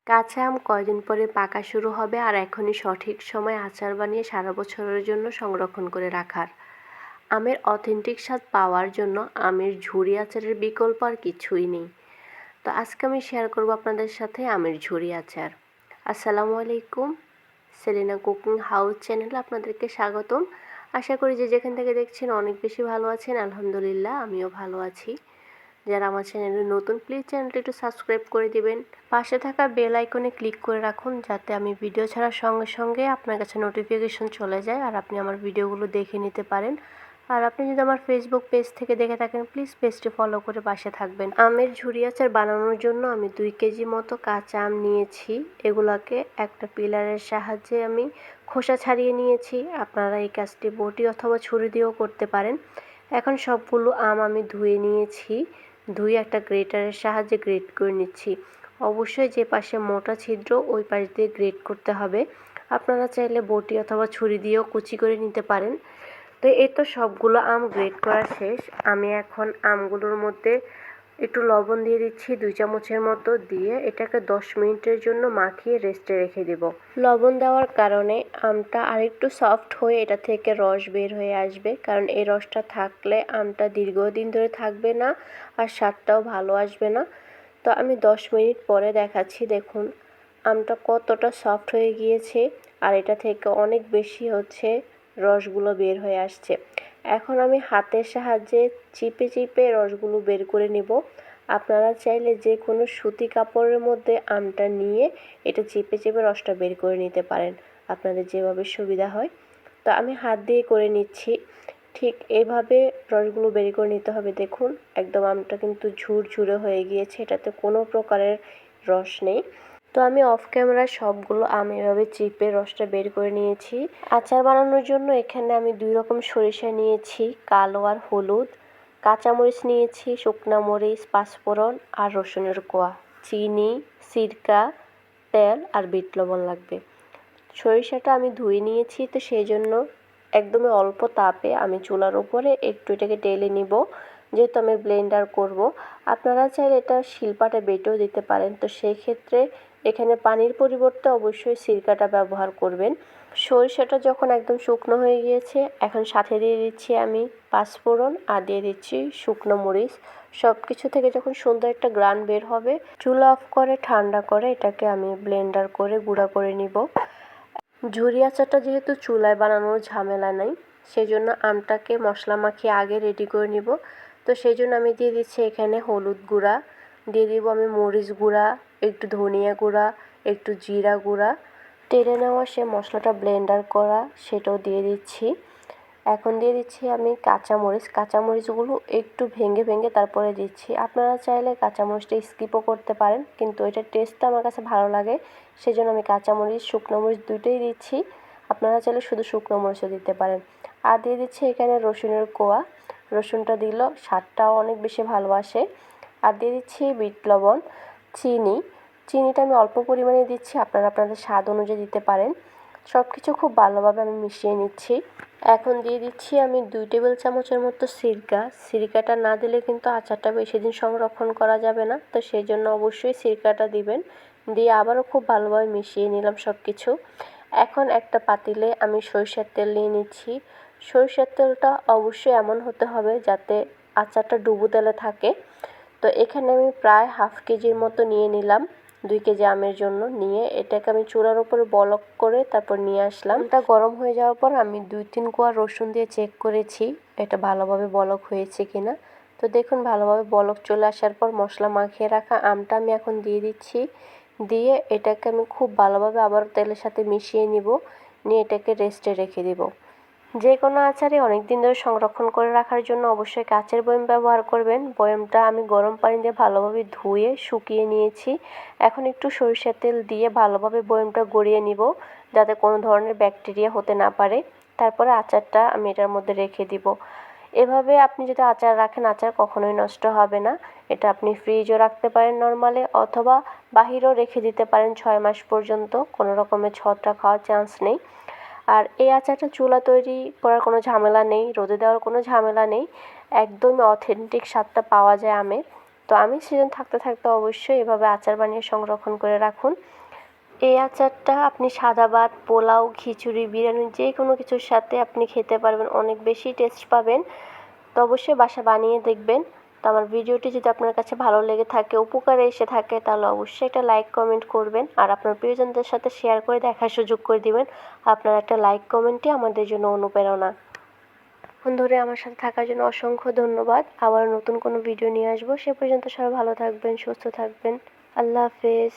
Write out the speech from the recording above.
কাঁচা আম কয়দিন পরে পাকা শুরু হবে আর এখনই সঠিক সময় আচার বানিয়ে সারা বছরের জন্য সংরক্ষণ করে রাখার। আমের অথেন্টিক স্বাদ পাওয়ার জন্য আমের ঝুরি আচারের বিকল্প আর কিছুই নেই। তো আজকে আমি শেয়ার করব আপনাদের সাথে আমের ঝুরি আচার। আসসালামু আলাইকুম, সেলিনা কুকিং হাউস চ্যানেলে আপনাদেরকে স্বাগতম। আশা করি যে যেখান থেকে দেখছেন অনেক বেশি ভালো আছেন। আলহামদুলিল্লাহ আমিও ভালো আছি। যারা আমার চ্যানেলে নতুন, প্লিজ চ্যানেলটি একটু সাবস্ক্রাইব করে দিবেন। পাশে থাকা বেল আইকনে ক্লিক করে রাখুন যাতে আমি ভিডিও ছাড়ার সঙ্গে সঙ্গে আপনার কাছে নোটিফিকেশন চলে যায় আর আপনি আমার ভিডিওগুলো দেখে নিতে পারেন। আর আপনি যদি আমার ফেসবুক পেজ থেকে দেখে থাকেন, প্লিজ পেজটি ফলো করে পাশে থাকবেন। আমের ঝুরি আচার বানানোর জন্য আমি 2 কেজি মতো কাঁচা আম নিয়েছি। এগুলাকে একটা পিলারের সাহায্যে আমি খোসা ছাড়িয়ে নিয়েছি। আপনারা এই কাজটি বটি অথবা ছুরি দিয়েও করতে পারেন। এখন সবগুলো আম আমি ধুয়ে নিয়েছি। ধুয়ে একটা গ্রেটারের সাহায্যে গ্রেট করে নিচ্ছি। অবশ্যই যে পাশে মোটা ছিদ্র ওই পাশ দিয়ে গ্রেট করতে হবে। আপনারা চাইলে বটি অথবা ছুরি দিয়েও কুচি করে নিতে পারেন। তো এই তো সবগুলো আম গ্রেট করা শেষ। আমি এখন আমগুলোর মধ্যে একটু লবণ দিয়ে দিচ্ছি 2 চামচের মতো, দিয়ে এটাকে 10 মিনিটের জন্য মাখিয়ে রেস্টে রেখে দেব। লবণ দেওয়ার কারণে আমটা আরেকটু সফট হয়ে এটা থেকে রস বের হয়ে আসবে, কারণ এই রসটা থাকলে আমটা দীর্ঘদিন ধরে থাকবে না আর স্বাদটাও ভালো আসবে না। তো আমি 10 মিনিট পরে দেখাচ্ছি, দেখুন আমটা কতটা সফট হয়ে গিয়েছে আর এটা থেকে অনেক বেশি রসগুলো বের হয়ে আসছে। এখন আমি হাতের সাহায্যে চিপে চিপে রসগুলো বের করে নিব। আপনারা চাইলে যে কোনো সুতি কাপড়ের মধ্যে আমটা নিয়ে এটা চিপে চিপে রসটা বের করে নিতে পারেন, আপনাদের যেভাবে সুবিধা হয়। তো আমি হাত দিয়ে করে নিচ্ছি। ঠিক এইভাবে রসগুলো বের করে নিতে হবে। দেখুন একদম আমটা কিন্তু ঝুরঝুরে হয়ে গিয়েছে, এটাতে কোনো প্রকারের রস নেই। তো আমি অফ ক্যামেরায় সবগুলো আম এভাবে চিপে রসটা বের করে নিয়েছি। আচার বানানোর জন্য এখানে আমি 2 রকম সরিষা নিয়েছি, কালো আর হলুদ। কাঁচামরিচ নিয়েছি, শুকনা মরিচ, পাঁচফোড়ন আর রসুনের কোয়া, চিনি, সিরকা, তেল আর বিট লবণ লাগবে। সরিষাটা আমি ধুয়ে নিয়েছি, তো সেই জন্য একদমই অল্প তাপে আমি চুলার উপরে একটু এটাকে টেলে নিব, যেহেতু আমি ব্লেন্ডার করব। আপনারা চাইলে এটা শিলপাটা বেটেও দিতে পারেন। তো সেই ক্ষেত্রে এখানে পানির পরিবর্তে অবশ্যই সিরকাটা ব্যবহার করবেন। সরিষাটা যখন একদম শুকনো হয়ে গিয়েছে, এখন সাথে দিয়ে দিচ্ছি আমি পাঁচফোড়ন আর দিয়ে দিচ্ছি শুকনো মরিচ। সব কিছু থেকে যখন সুন্দর একটা গ্রান বের হবে, চুলা অফ করে ঠান্ডা করে এটাকে আমি ব্লেন্ডার করে গুঁড়া করে নিব। ঝুরি আচারটা যেহেতু চুলায় বানানোর ঝামেলা নেই, সেই জন্য আমটাকে মশলা মাখিয়ে আগে রেডি করে নিব। তো সেই জন্য আমি দিয়ে দিচ্ছি এখানে হলুদ গুঁড়া, দিয়ে দিব আমি মরিচ গুঁড়া, একটু ধনিয়া গুঁড়া, একটু জিরা গুঁড়া, টেলে নেওয়া সে মশলাটা ব্লেন্ডার করা সেটাও দিয়ে দিচ্ছি। এখন দিয়ে দিচ্ছি আমি কাঁচামরিচ। কাঁচামরিচগুলো একটু ভেঙে ভেঙে তারপরে দিচ্ছি। আপনারা চাইলে কাঁচামরিচটা স্কিপও করতে পারেন, কিন্তু এটার টেস্টটা আমার কাছে ভালো লাগে, সেজন্য আমি কাঁচামরিচ শুকনো মরিচ দুটোই দিচ্ছি। আপনারা চাইলে শুধু শুকনো মরিচও দিতে পারেন। আর দিয়ে দিচ্ছি এখানে রসুনের কোয়া। রসুনটা দিল স্বাদটাও অনেক বেশি ভালো আসে। আর দিয়ে দিচ্ছি বিট লবণ, চিনি। চিনিটা আমি অল্প পরিমাণে দিচ্ছি, আপনারা আপনাদের স্বাদ অনুযায়ী দিতে পারেন। সব কিছু খুব ভালোভাবে আমি মিশিয়ে নিচ্ছি। এখন দিয়ে দিচ্ছি আমি 2 টেবিল চামচের মতো সিরকা। সিরকাটা না দিলে কিন্তু আচারটা বেশি দিন সংরক্ষণ করা যাবে না, তো সেই জন্য অবশ্যই সিরকাটা দিবেন। দিয়ে আবারও খুব ভালোভাবে মিশিয়ে নিলাম সব কিছু। এখন একটা পাতিলে আমি সরিষার তেল নিয়ে নিচ্ছি। সরিষার তেলটা অবশ্যই এমন হতে হবে যাতে আচারটা ডুবো তেলে থাকে। তো এখানে আমি প্রায় হাফ কেজির মতো নিয়ে নিলাম। 2 কেজি আমের জন্য নিয়ে এটাকে আমি চুলার উপরে বলক করে তারপর নিয়ে আসলাম। এটা গরম হয়ে যাওয়ার পর আমি 2-3 কোয়া রসুন দিয়ে চেক করেছি এটা ভালোভাবে বলক হয়েছে কিনা। তো দেখুন ভালোভাবে বলক চলে আসার পর মশলা মাখিয়ে রাখা আমটা আমি এখন দিয়ে দিচ্ছি। দিয়ে এটাকে আমি খুব ভালোভাবে আবার তেলের সাথে মিশিয়ে নিব, নিয়ে এটাকে রেস্টে রেখে দেব। যে কোনো আচারে অনেক দিন ধরে সংরক্ষণ করে রাখার জন্য অবশ্যই কাচের বয়াম ব্যবহার করবেন। বয়ামটা আমি গরম পানি দিয়ে ভালোভাবে ধুয়ে শুকিয়ে নিয়েছি। এখন একটু সরিষার তেল দিয়ে ভালোভাবে বয়ামটা গড়িয়ে নিব, যাতে কোনো ধরনের ব্যাকটেরিয়া হতে না পারে। তারপরে আচারটা আমি এটার মধ্যে রেখে দিব। এভাবে আপনি যদি আচার রাখেন, আচার কখনোই নষ্ট হবে না। এটা আপনি ফ্রিজও রাখতে পারেন নর্মালে, অথবা বাহিরেও রেখে দিতে পারেন 6 মাস পর্যন্ত, কোনো রকমের ছত্রাক খাওয়ার চান্স নেই। আর এই আচারটা চুলা তৈরি করার কোনো ঝামেলা নেই, রোদে দেওয়ার কোনো ঝামেলা নেই। একদমই অথেন্টিক স্বাদটা পাওয়া যায় আমের। তো আমি সিজন থাকতে থাকতে অবশ্যই এভাবে আচার বানিয়ে সংরক্ষণ করে রাখুন। এই আচারটা আপনি সাদা ভাত, পোলাও, খিচুড়ি, বিরিয়ানি যে কোনো কিছুর সাথে আপনি খেতে পারবেন, অনেক বেশি টেস্ট পাবেন। তো অবশ্যই বাসায় বানিয়ে দেখবেন। তো আমার ভিডিওটি যদি আপনার কাছে ভালো লেগে থাকে, উপকারে এসে থাকে, তাহলে অবশ্যই একটা লাইক কমেন্ট করবেন আর আপনার প্রিয়জনদের সাথে শেয়ার করে দেখার সুযোগ করে দিবেন। আপনার একটা লাইক কমেন্টই আমাদের জন্য অনুপ্রেরণা। এখন ধরে আমার সাথে থাকার জন্য অসংখ্য ধন্যবাদ। আবার নতুন কোনো ভিডিও নিয়ে আসবো। সে পর্যন্ত সবাই ভালো থাকবেন, সুস্থ থাকবেন। আল্লাহ হাফেজ।